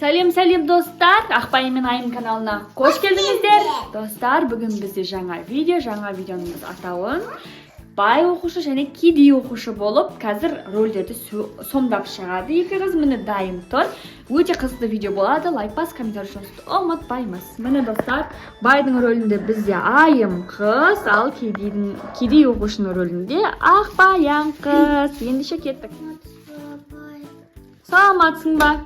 Сәлем достар, Ақпай мен Айым каналына қош келдіңіздер. Достар, бүгін бізде жаңа видеоның атауын бай оқушы және кедей оқушы болып, қазір рөлдерді сомдап шығады. Екі қыз міне дайын тұр. Өте қызықты видео болады. Лайк бас, комментарий жазуды ұмытпаймыз. Міне достар, байдың рөлінде бізде Айым қыз, ал кедей оқушының рөлінде Ақбаян қыз. Ендеше кеттік. Саламатсың ба?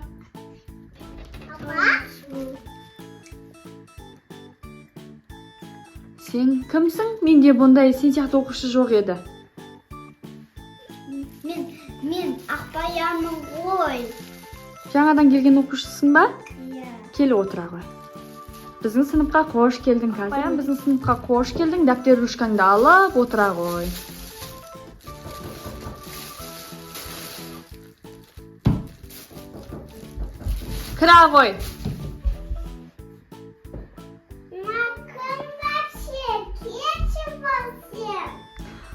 Сен кімсің? Менде бұндай сен сияқты оқушы жоқ еді. Мен Ақбаянмын ғой. Жаңадан келген оқушысың ба? Иә. Кел отыра ғой. Біздің сыныпқа қош келдің қазір. Ақбаян, біздің сыныпқа қош келдің. Дәптер ручкаңды алып отыра ғой. Кіра ғой.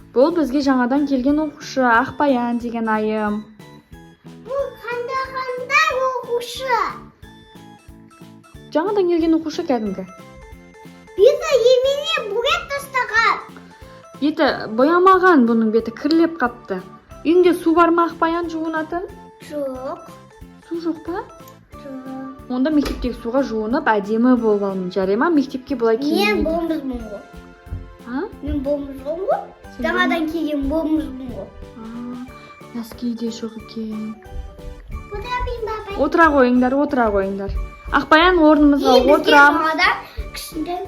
Бұл бізге жаңадан келген оқушы, Ақбаян деген Айым. Бұл қандай оқушы? Жаңадан келген оқушы кәдімгі. Беті емене бояп тастаған. Беті боямаған, бұның беті кірлеп қапты. Үйіңде су бар ма, Ақбаян, жуынатын? Жоқ. Су жоқ па? Жоқ. Онда мектептегі суға жуынып, әдемі болып алың, жарай ма? Мектепке бұлай Мен келмейді. болмызмын ғой. Мен болмызмын ғой. Жаңадан келген болмызмын ғой. Нәскейде жоқ екен. Бабай. Отыра қойыңдар. Ақбаян, орнымызға отырам. Кішкентай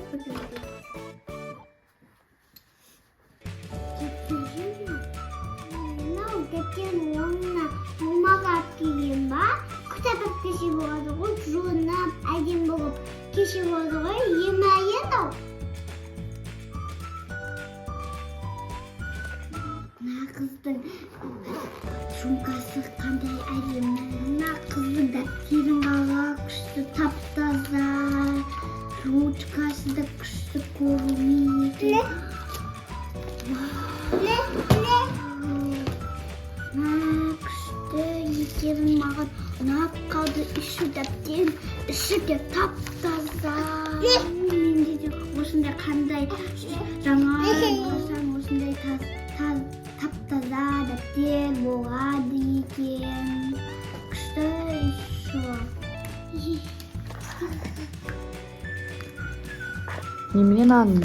кеші болады ғой, жуынып, әдем болып кеші болады ғой, емәйен ау. Мына қыздың шумкасы қандай әдемі, мына қыздың дәптерін қала күшті тап-таза, ручкасы да күшті көрінеді. Екерін маған ұнап қалды, үші дәптен, үші де тап-таза. Менде де осындай қандай жаңа болсам осындай тап-таза дәптен болады екен. Күшті үші. Неменен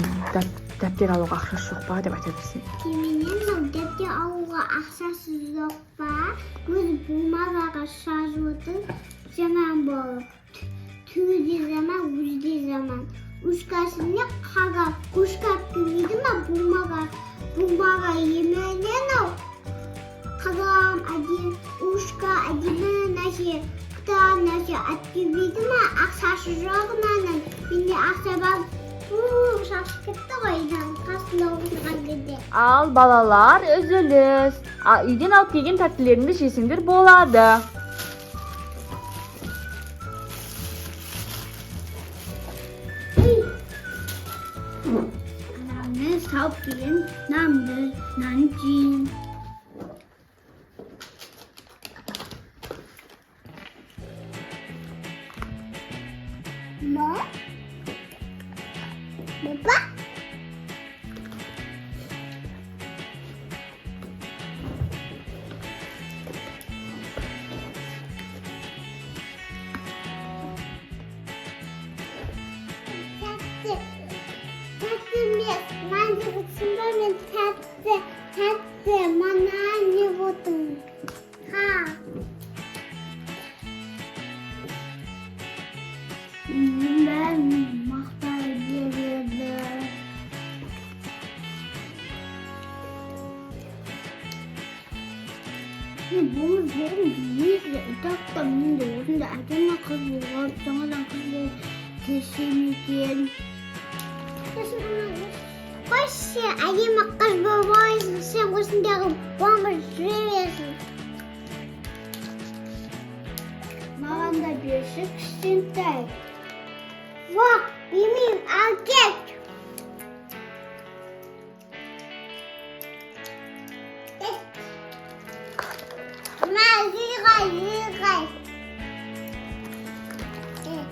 дәптер алуға ақшасы жоқ па деп айтады. Неменен дәптер алуға ақшасы жоқ па? Өзі бумагаға жазудың жаман болып, түзде жаман, өзде жаман. Ушкасыне қағап, ушкап кімейді ма бумага еменен ау. Қағам әдем, ушка әдемі нәрсе, құтаған нәрсе әткебейді ма, ақшасы жоғынан. Менде ақша бар, шашы кетті ғойдан, қасында отырған деді. Ал балалар, үзіліс. Үйден алып келген тәттілеріңді жесеңдер болады. Анамны сауып келген нанды жейін. Ма? Баба? Тәтті емес, мәнді бұтсында мен тәтті, мана не бұтын. Мен мақтай береді. Бұл жерім дейді, ұтақта менде осында әдемі қыз болып, жаңадан қыз болып кешен екен. Қойшы, әдемі қыз болмайсың, сен осындағы бомбыр жүресің. Маған да берші кішкентай. Жоқ, бермеймін, ал кет.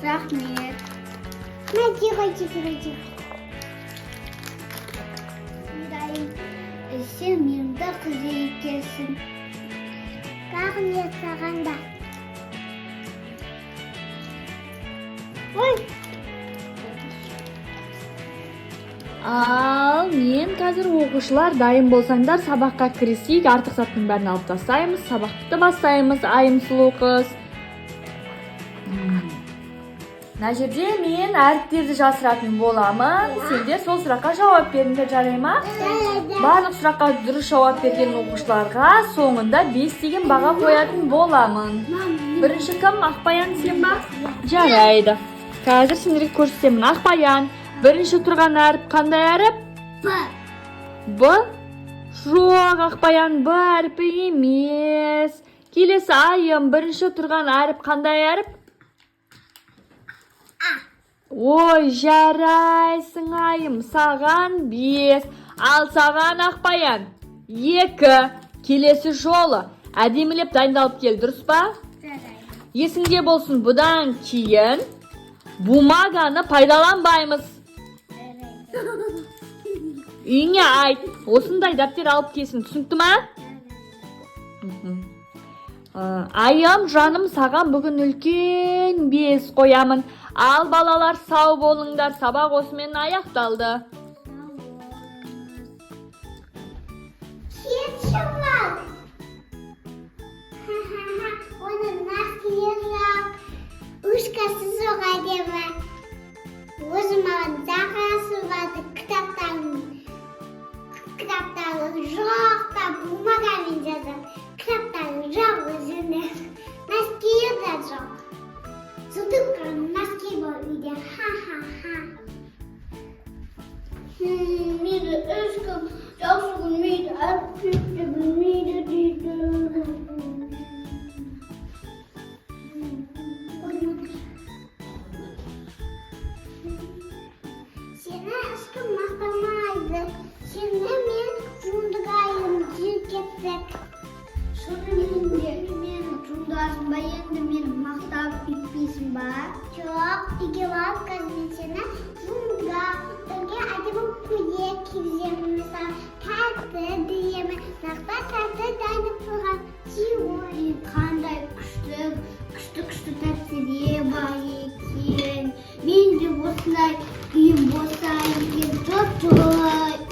Rahmet. Hadi. Sen yanımda kızı ekersin. Rahmet sаған da. Oy. Ал, мен қазір оқушылар дайын болсаңдар, сабаққа кірісейік. Артық заттың бәрін алып тастаймыз, сабақты бастаймыз. Айым сұлу қыз. Мына жерде мен әріптерді жасыратын боламын. Сендер сол сұраққа жауап беріңдер, жарай ма? Барлық сұраққа дұрыс жауап берген оқушыларға соңында 5 деген баға қоятын боламын. Бірінші кім? Ақбаян, сен ба? Жарайды. Қазір сендерге көрсетемін. Ақбаян, бірінші тұрған әріп қандай әріп? Б. Жоқ, Ақбаян, Б әріпі емес. Келесі Айым, бірінші тұрған әріп қандай әріп? Ой, жарайсың Айым, саған 5, ал саған Ақбаян 2. Келесі жолы әдемілеп дайындалып кел, дұрыс па? Есіңде болсын, бұдан кейін бумаганы пайдаланбаймыз. Үйіңе айт, осындай дәптер алып келсін, түсінікті ма? Айым, жаным, саған бүгін үлкен 5 қоямын. Ал балалар, сау болыңдар, сабақ осымен аяқталды. Кетшімлар. Оның нақиыр жоқ. Ушкасы жоқ әдемі. Өзі маған зағасы барды, кітаптары жоқ та бумагамен жазып. Кітаптары жоқ өзіне. Нақиыр да жоқ. Зұдыққа носки бар үйде, ха-ха-ха. Мені ешкім жақсы көрмейді, әріпті білмейді дейді. Сені ешкім мақтамайды. Сені мен жуындығайым жекеттік. Мен жуындағасын ба, енді мені мақтап ütпейсің ба? Жоқ, үйге барып қазір сені жуындыға бірге әдемі көйле кигіземін, мысалы тәтті деймін, нақта тәтті дайындап тұрған ой, қандай күшті тәттіде бар екен. Мен де осындай үйім болса екен, жұрт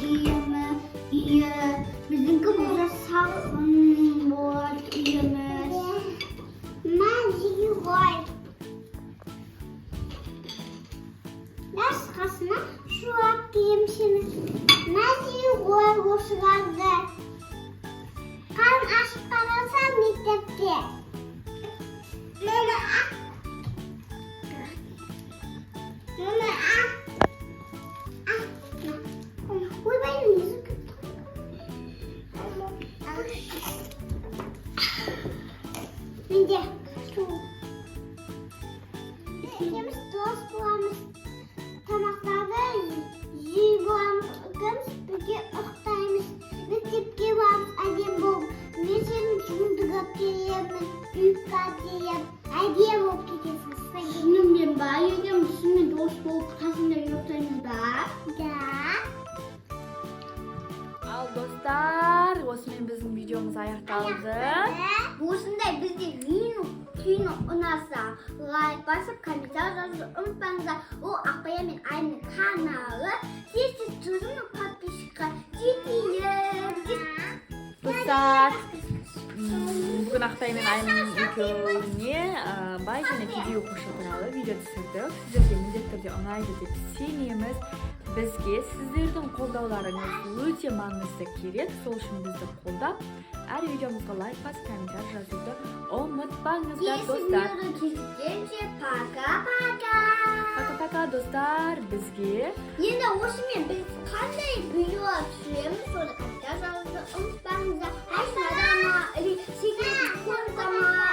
үйі. Біздіңкі болса салқын болады үйіміз. Мәзі ғой. Басқасына шуап дейім сені. Мәзі ғой осыларды. Қан ашып қарасам мектепте. Ойбайым езі күтті. Менде су. Екеміз дос боламыз. Тамақтарды жей боламыз, бірге ұқтаймыз. Мектепке барып әдем болып. Мен сенің жуындыға беремін, үйіпқа берем. Әдем болып кетесің. Шынымен ба? Егем сізмен дос болып қасында ұйықтаймыз ба? Да. Ал достар, осымен біздің видеомыз аяқталды. Осындай бізде кино ұнаса, лайк басып, комментарий жазуды ұмытпаңыздар. Ол Ақбаян мен Айымның каналы. Сіз тұзының подписчикқа жетейік. Достар, бүгін Ақтай мен Айымның екеуіне бай және кедей оқушы туралы видео түсірдік. Сіздерге міндетті түрде ұнайды деп сенеміз. Бізге сіздердің қолдауларыңыз өте маңызды керек. Сол үшін бізді қолдап, әр видеомызға лайк басып, комментарий жазуды ұмытпаңыздар, достар. Кездескенше пока-пока. Пока-пока, достар, бізге. Енді осымен біз қандай видео түсіреміз, соны комментарий жазуды ұмытпаңыздар. Әшмадама, секретті қорғама.